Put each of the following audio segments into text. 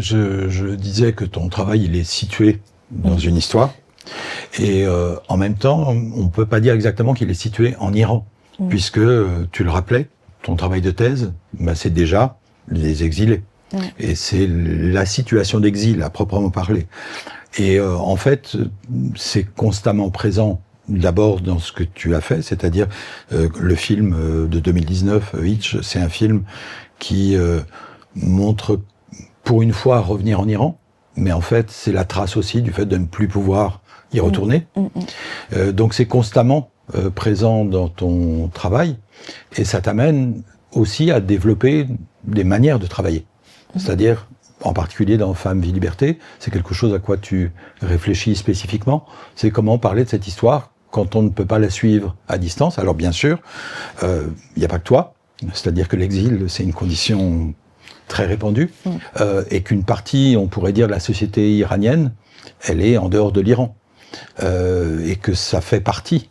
je disais que ton travail, il est situé dans une histoire. Et en même temps, on ne peut pas dire exactement qu'il est situé en Iran, puisque, tu le rappelais, ton travail de thèse, c'est déjà les exilés. Et c'est la situation d'exil, à proprement parler. Et en fait, c'est constamment présent, d'abord dans ce que tu as fait, c'est-à-dire le film de 2019, Hitch, c'est un film qui montre, pour une fois, revenir en Iran, mais en fait, c'est la trace aussi du fait de ne plus pouvoir y retourner. Donc c'est constamment présent dans ton travail, et ça t'amène aussi à développer des manières de travailler. C'est-à-dire, en particulier dans Femmes, Vie, Liberté, c'est quelque chose à quoi tu réfléchis spécifiquement. C'est comment parler de cette histoire quand on ne peut pas la suivre à distance. Alors bien sûr, il n'y a pas que toi. C'est-à-dire que l'exil, c'est une condition très répandue, et qu'une partie, on pourrait dire, de la société iranienne, elle est en dehors de l'Iran. Et que ça fait partie,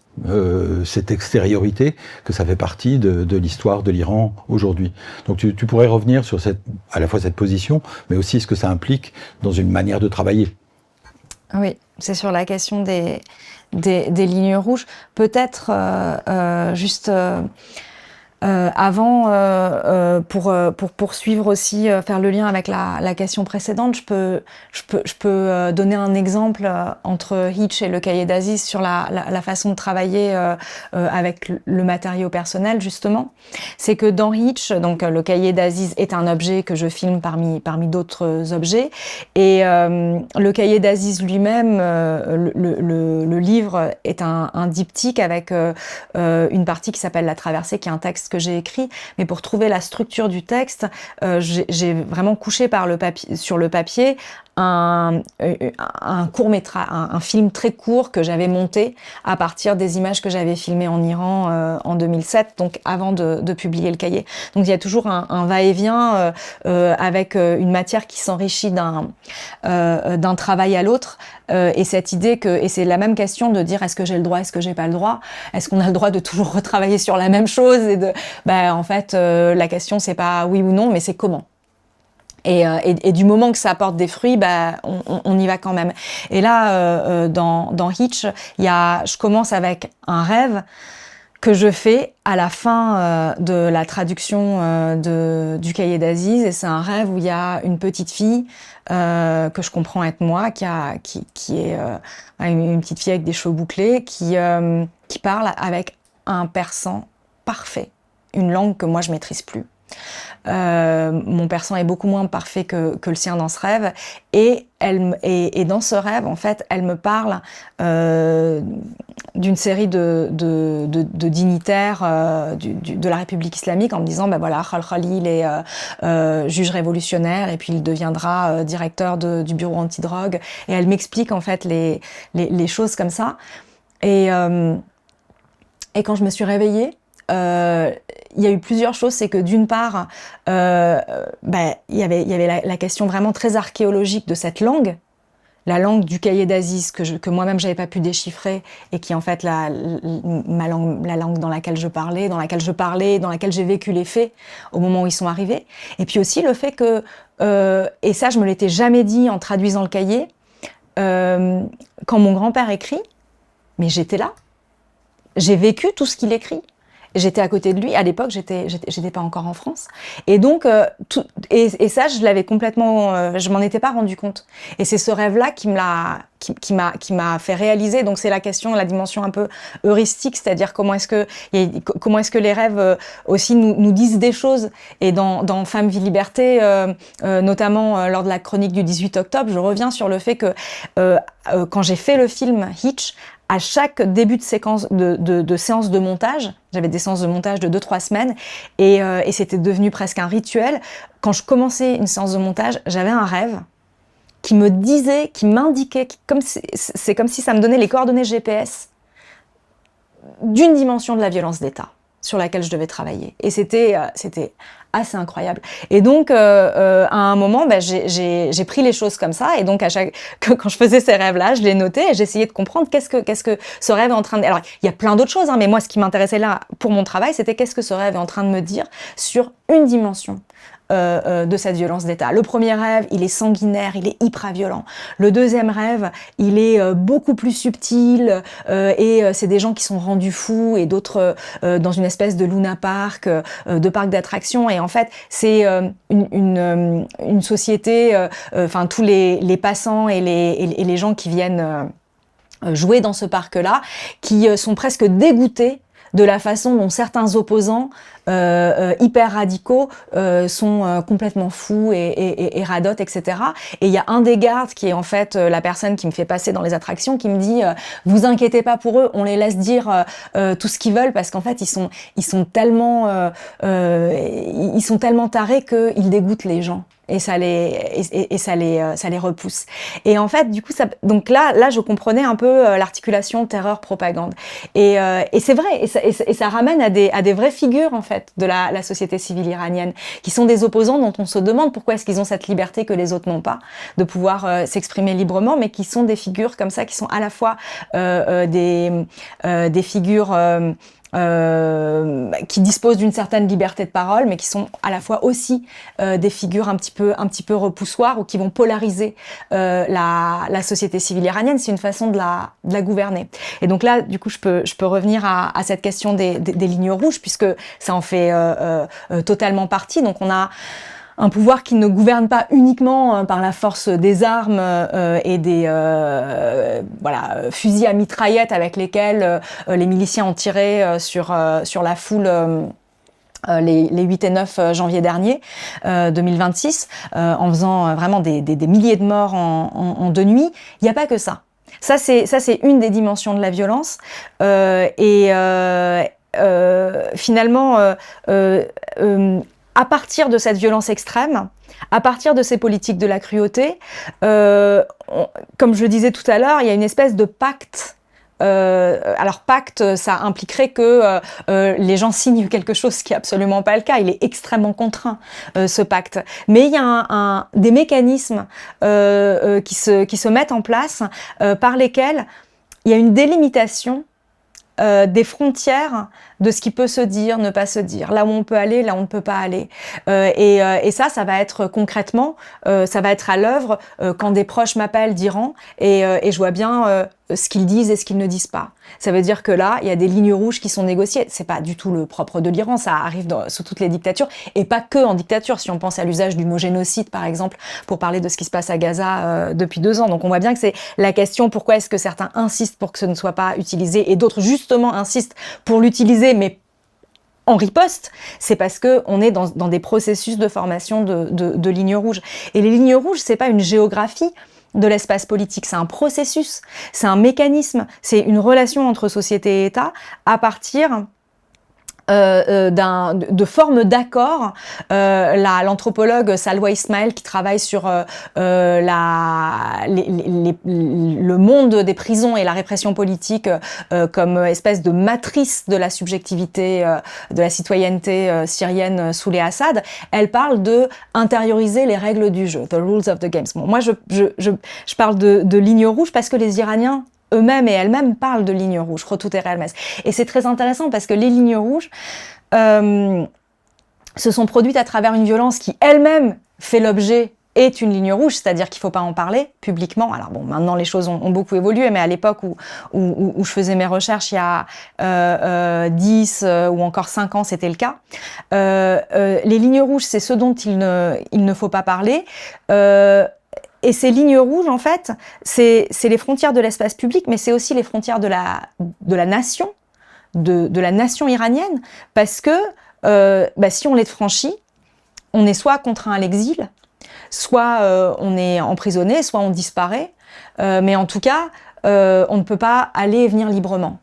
cette extériorité, que ça fait partie de l'histoire de l'Iran aujourd'hui. Donc tu pourrais revenir sur à la fois cette position, mais aussi ce que ça implique dans une manière de travailler. Oui, c'est sur la question des lignes rouges. Peut-être juste... avant, pour poursuivre aussi, faire le lien avec la question précédente, je peux donner un exemple entre Hitch et le cahier d'Aziz sur la façon de travailler avec le matériau personnel, justement. C'est que dans Hitch, donc le cahier d'Aziz est un objet que je filme parmi d'autres objets, et le cahier d'Aziz lui-même, le livre est un diptyque avec une partie qui s'appelle La Traversée, qui est un texte que j'ai écrit, mais pour trouver la structure du texte, j'ai vraiment couché sur le papier un court-métrage, un film très court que j'avais monté à partir des images que j'avais filmées en Iran en 2007, donc avant de publier le cahier. Donc il y a toujours un va-et-vient avec une matière qui s'enrichit d'un travail à l'autre, et cette idée et c'est la même question de dire est-ce que j'ai le droit, est-ce que j'ai pas le droit, est-ce qu'on a le droit de toujours retravailler sur la même chose, et en fait la question c'est pas oui ou non, mais c'est comment. Et du moment que ça apporte des fruits, on y va quand même. Et là, dans Hitch, je commence avec un rêve que je fais à la fin de la traduction du cahier d'Aziz. Et c'est un rêve où il y a une petite fille que je comprends être moi, qui est une petite fille avec des cheveux bouclés, qui parle avec un persan parfait, une langue que moi je maîtrise plus. Mon persan est beaucoup moins parfait que le sien dans ce rêve, et dans ce rêve, en fait, elle me parle d'une série de dignitaires de la République islamique, en me disant voilà, Khalkhali, il est juge révolutionnaire, et puis il deviendra directeur du bureau antidrogue, et elle m'explique en fait les choses comme ça, et quand je me suis réveillée, il y a eu plusieurs choses. C'est que d'une part, il y avait la question vraiment très archéologique de cette langue, la langue du cahier d'Aziz que moi-même j'avais pas pu déchiffrer, et qui en fait la langue dans laquelle je parlais, dans laquelle j'ai vécu les faits au moment où ils sont arrivés. Et puis aussi le fait que, et ça je me l'étais jamais dit en traduisant le cahier, quand mon grand-père écrit, mais j'étais là, j'ai vécu tout ce qu'il écrit. J'étais à côté de lui. À l'époque, j'étais pas encore en France. Et donc, et ça, je l'avais complètement, je m'en étais pas rendu compte. Et c'est ce rêve-là qui m'a fait réaliser. Donc, c'est la question, la dimension un peu heuristique, c'est-à-dire comment est-ce que les rêves aussi nous disent des choses. Et dans Femmes, Vie, Liberté, notamment lors de la chronique du 18 octobre, je reviens sur le fait que quand j'ai fait le film Hitch, à chaque début de séquence de séance de montage, j'avais des séances de montage de 2-3 semaines, et c'était devenu presque un rituel. Quand je commençais une séance de montage, j'avais un rêve qui me disait, qui m'indiquait, c'est comme si ça me donnait les coordonnées GPS d'une dimension de la violence d'État sur laquelle je devais travailler. Et c'était assez incroyable. Et donc, à un moment, j'ai pris les choses comme ça. Et donc, quand je faisais ces rêves-là, je les notais et j'essayais de comprendre qu'est-ce que ce rêve est en train de... Alors, il y a plein d'autres choses, mais moi, ce qui m'intéressait là, pour mon travail, c'était qu'est-ce que ce rêve est en train de me dire sur une dimension de cette violence d'État. Le premier rêve, il est sanguinaire, il est hyper violent. Le deuxième rêve, il est beaucoup plus subtil et c'est des gens qui sont rendus fous et d'autres dans une espèce de Luna Park, de parc d'attractions. Et en fait, c'est une société, enfin tous les passants et les gens qui viennent jouer dans ce parc-là, qui sont presque dégoûtés de la façon dont certains opposants hyper radicaux sont complètement fous et radotent, etc. Et il y a un des gardes qui est en fait la personne qui me fait passer dans les attractions, qui me dit vous inquiétez pas pour eux, on les laisse dire tout ce qu'ils veulent parce qu'en fait ils sont tellement tarés qu'ils dégoûtent les gens. Et ça les repousse. Et en fait, du coup, donc là, je comprenais un peu l'articulation terreur-propagande. Et c'est vrai, et ça ramène à des vraies figures en fait de la société civile iranienne, qui sont des opposants dont on se demande pourquoi est-ce qu'ils ont cette liberté que les autres n'ont pas, de pouvoir s'exprimer librement, mais qui sont des figures comme ça, qui sont à la fois des figures qui disposent d'une certaine liberté de parole, mais qui sont à la fois aussi des figures un petit peu repoussoires ou qui vont polariser la société civile iranienne. C'est une façon de la gouverner. Et donc là, du coup, je peux revenir à cette question des lignes rouges, puisque ça en fait totalement partie. Donc on a un pouvoir qui ne gouverne pas uniquement par la force des armes et des fusils à mitraillettes avec lesquels les miliciens ont tiré sur la foule les 8 et 9 janvier dernier 2026 en faisant vraiment des milliers de morts en 2 nuits. Il n'y a pas que ça. Ça c'est une des dimensions de la violence finalement à partir de cette violence extrême, à partir de ces politiques de la cruauté, comme je le disais tout à l'heure, il y a une espèce de pacte. Alors pacte, ça impliquerait que les gens signent quelque chose, ce qui est absolument pas le cas. Il est extrêmement contraint, ce pacte. Mais il y a des mécanismes qui se mettent en place par lesquels il y a une délimitation des frontières de ce qui peut se dire, ne pas se dire, là où on peut aller, là où on ne peut pas aller. Et ça va être concrètement, ça va être à l'œuvre quand des proches m'appellent d'Iran et je vois bien ce qu'ils disent et ce qu'ils ne disent pas. Ça veut dire que là, il y a des lignes rouges qui sont négociées. C'est pas du tout le propre de l'Iran, ça arrive sous toutes les dictatures et pas que en dictature. Si on pense à l'usage du mot génocide, par exemple, pour parler de ce qui se passe à Gaza depuis 2 ans. Donc on voit bien que c'est la question pourquoi est-ce que certains insistent pour que ce ne soit pas utilisé et d'autres justement insistent pour l'utiliser, mais en riposte, c'est parce que on est dans des processus de formation de lignes rouges. Et les lignes rouges, c'est pas une géographie de l'espace politique, c'est un processus, c'est un mécanisme, c'est une relation entre société et État à partir de formes d'accord. L'anthropologue Salwa Ismail, qui travaille sur le monde des prisons et la répression politique comme espèce de matrice de la subjectivité, de la citoyenneté syrienne sous les Assad, elle parle de intérioriser les règles du jeu, the rules of the games. Bon, moi, je parle de lignes rouges parce que les Iraniens eux-mêmes et elles-mêmes parlent de lignes rouges, Khotut et Hermès. Et c'est très intéressant parce que les lignes rouges se sont produites à travers une violence qui elle-même fait l'objet est une ligne rouge, c'est-à-dire qu'il ne faut pas en parler publiquement. Alors bon, maintenant les choses ont beaucoup évolué, mais à l'époque où je faisais mes recherches, il y a 10 ou encore 5 ans, c'était le cas. Les lignes rouges, c'est ce dont il ne faut pas parler. Et ces lignes rouges, en fait, c'est les frontières de l'espace public, mais c'est aussi les frontières de la nation, de la nation iranienne, parce que si on les franchit, on est soit contraint à l'exil, soit on est emprisonné, soit on disparaît, mais en tout cas, on ne peut pas aller et venir librement.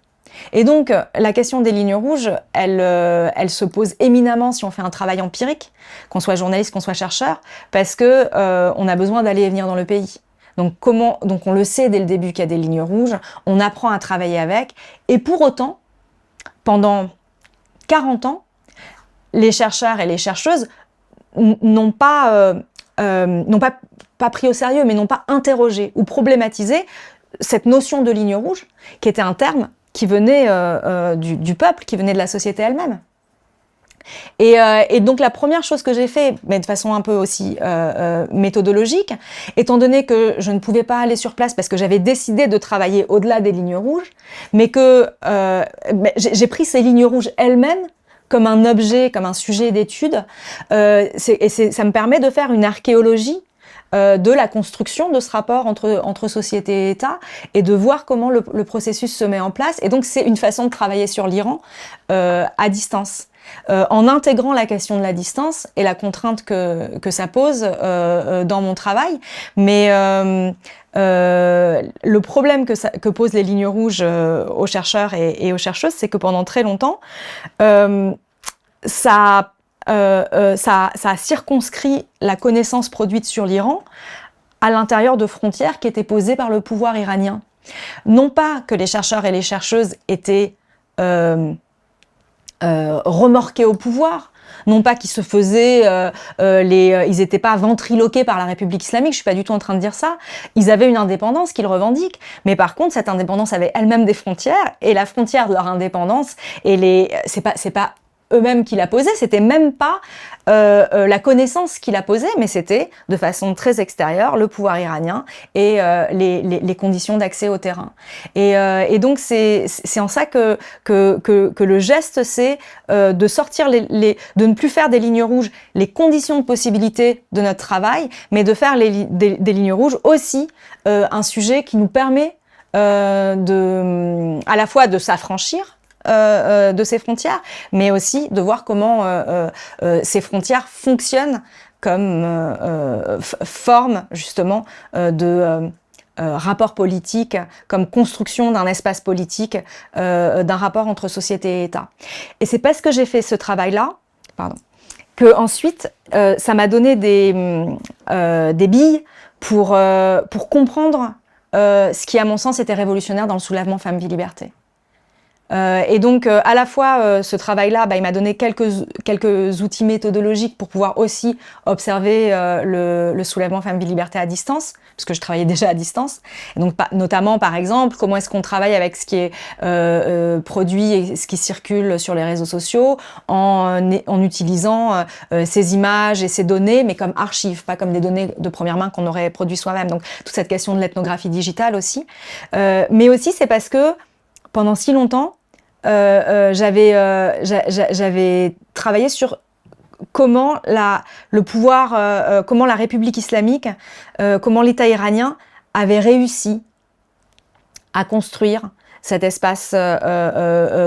Et donc, la question des lignes rouges, elle se pose éminemment si on fait un travail empirique, qu'on soit journaliste, qu'on soit chercheur, parce que on a besoin d'aller et venir dans le pays. Donc on le sait dès le début qu'il y a des lignes rouges, on apprend à travailler avec, et pour autant, pendant 40 ans, les chercheurs et les chercheuses n'ont pas pris au sérieux, mais n'ont pas interrogé ou problématisé cette notion de ligne rouge, qui était un terme qui venait du peuple, qui venait de la société elle-même. Et donc la première chose que j'ai fait, mais de façon un peu aussi méthodologique, étant donné que je ne pouvais pas aller sur place parce que j'avais décidé de travailler au-delà des lignes rouges, mais que j'ai pris ces lignes rouges elles-mêmes comme un objet, comme un sujet d'étude, ça me permet de faire une archéologie de la construction de ce rapport entre société et État et de voir comment le processus se met en place. Et donc c'est une façon de travailler sur l'Iran à distance. En intégrant la question de la distance et la contrainte que ça pose dans mon travail. Mais le problème que posent les lignes rouges aux chercheurs et aux chercheuses, c'est que pendant très longtemps, ça a circonscrit la connaissance produite sur l'Iran à l'intérieur de frontières qui étaient posées par le pouvoir iranien. Non pas que les chercheurs et les chercheuses étaient remorqués au pouvoir, non pas qu'ils se faisaient, ils n'étaient pas ventriloqués par la République islamique, je suis pas du tout en train de dire ça. Ils avaient une indépendance qu'ils revendiquent, mais par contre cette indépendance avait elle-même des frontières, et la frontière de leur indépendance, c'est pas eux-mêmes qui la posaient, c'était même pas la connaissance qui la posait, mais c'était de façon très extérieure le pouvoir iranien et les conditions d'accès au terrain. Et donc c'est en ça que le geste, c'est de sortir de ne plus faire des lignes rouges les conditions de possibilité de notre travail, mais de faire des lignes rouges aussi un sujet qui nous permet à la fois de s'affranchir de ces frontières, mais aussi de voir comment ces frontières fonctionnent comme forme justement de rapport politique, comme construction d'un espace politique, d'un rapport entre société et État. Et c'est parce que j'ai fait ce travail-là, que ensuite ça m'a donné des billes pour comprendre ce qui, à mon sens, était révolutionnaire dans le soulèvement Femmes, Vie, Liberté. Et donc, à la fois, ce travail-là, il m'a donné quelques outils méthodologiques pour pouvoir aussi observer le soulèvement Femmes, Vie, Liberté à distance, parce que je travaillais déjà à distance. Et donc, notamment, par exemple, comment est-ce qu'on travaille avec ce qui est produit et ce qui circule sur les réseaux sociaux en utilisant ces images et ces données, mais comme archives, pas comme des données de première main qu'on aurait produit soi-même. Donc, toute cette question de l'ethnographie digitale aussi. Mais aussi, c'est parce que pendant si longtemps, j'avais travaillé sur comment le pouvoir, comment la République islamique, comment l'État iranien avait réussi à construire cet espace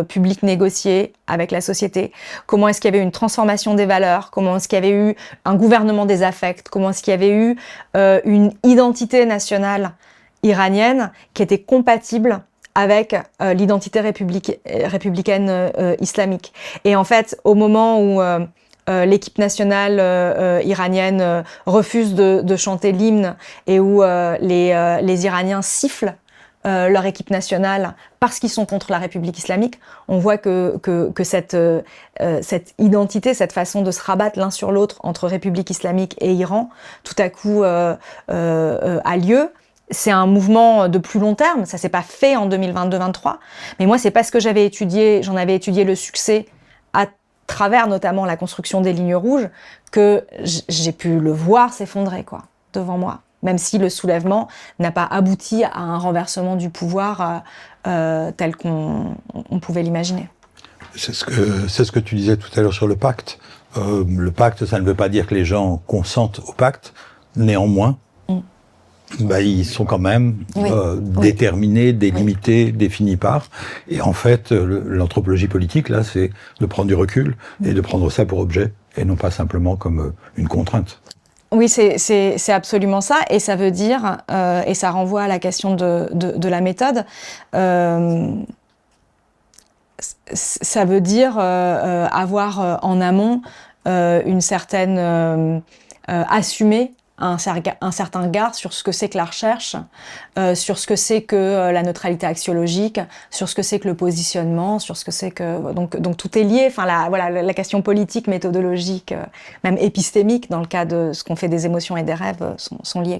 public négocié avec la société, comment est-ce qu'il y avait eu une transformation des valeurs, comment est-ce qu'il y avait eu un gouvernement des affects, comment est-ce qu'il y avait eu une identité nationale iranienne qui était compatible avec l'identité républicaine islamique. Et en fait, au moment où l'équipe nationale iranienne refuse de chanter l'hymne et où les Iraniens sifflent leur équipe nationale parce qu'ils sont contre la République islamique, on voit que cette identité, cette façon de se rabattre l'un sur l'autre entre République islamique et Iran, tout à coup a lieu. C'est un mouvement de plus long terme, ça s'est pas fait en 2022-23, mais moi c'est parce que j'en avais étudié le succès à travers notamment la construction des lignes rouges que j'ai pu le voir s'effondrer devant moi, même si le soulèvement n'a pas abouti à un renversement du pouvoir tel qu'on pouvait l'imaginer. C'est ce que tu disais tout à l'heure sur le pacte. Le pacte, ça ne veut pas dire que les gens consentent au pacte, néanmoins. Ils sont quand même déterminés, délimités, définis par. Et en fait, l'anthropologie politique, là, c'est de prendre du recul et de prendre ça pour objet, et non pas simplement comme une contrainte. Oui, c'est absolument ça. Et ça veut dire, et ça renvoie à la question de la méthode, ça veut dire avoir en amont une certaine assumer un certain regard sur ce que c'est que la recherche, sur ce que c'est que la neutralité axiologique, sur ce que c'est que le positionnement, sur ce que c'est que... Donc tout est lié, la question politique, méthodologique, même épistémique, dans le cas de ce qu'on fait des émotions et des rêves, sont liées,